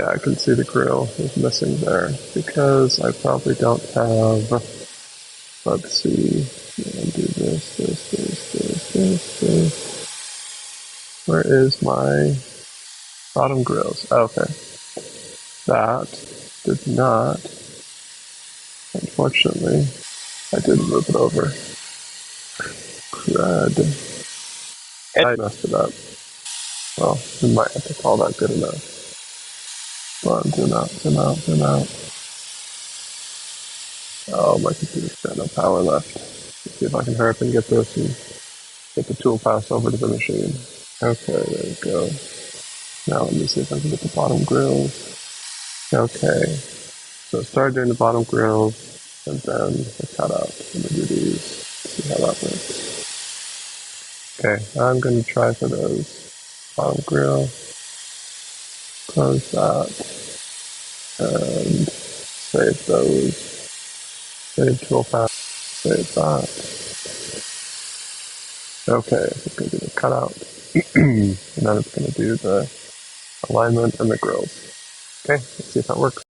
Yeah, I can see the grill is missing there because I probably don't have, let's see, do this. Where is my bottom grills? Okay. That did not, unfortunately, I didn't move it over. Crud. I messed it up. Well, we might have to call that good enough. Come on, zoom out. Oh, my computer's got no power left. Let's see if I can hurry up and get this and get the toolpaths over to the machine. Okay, there we go. Now let me see if I can get the bottom grills. Okay, so start doing the bottom grills and then the cutout. Let me do these, see how that works. Okay, I'm going to try for those. Bottom grill, close that, and save those. Save toolpath, save that. Okay, it's going to do the cutout, and then it's going to do the alignment and the grills. Okay, let's see if that works.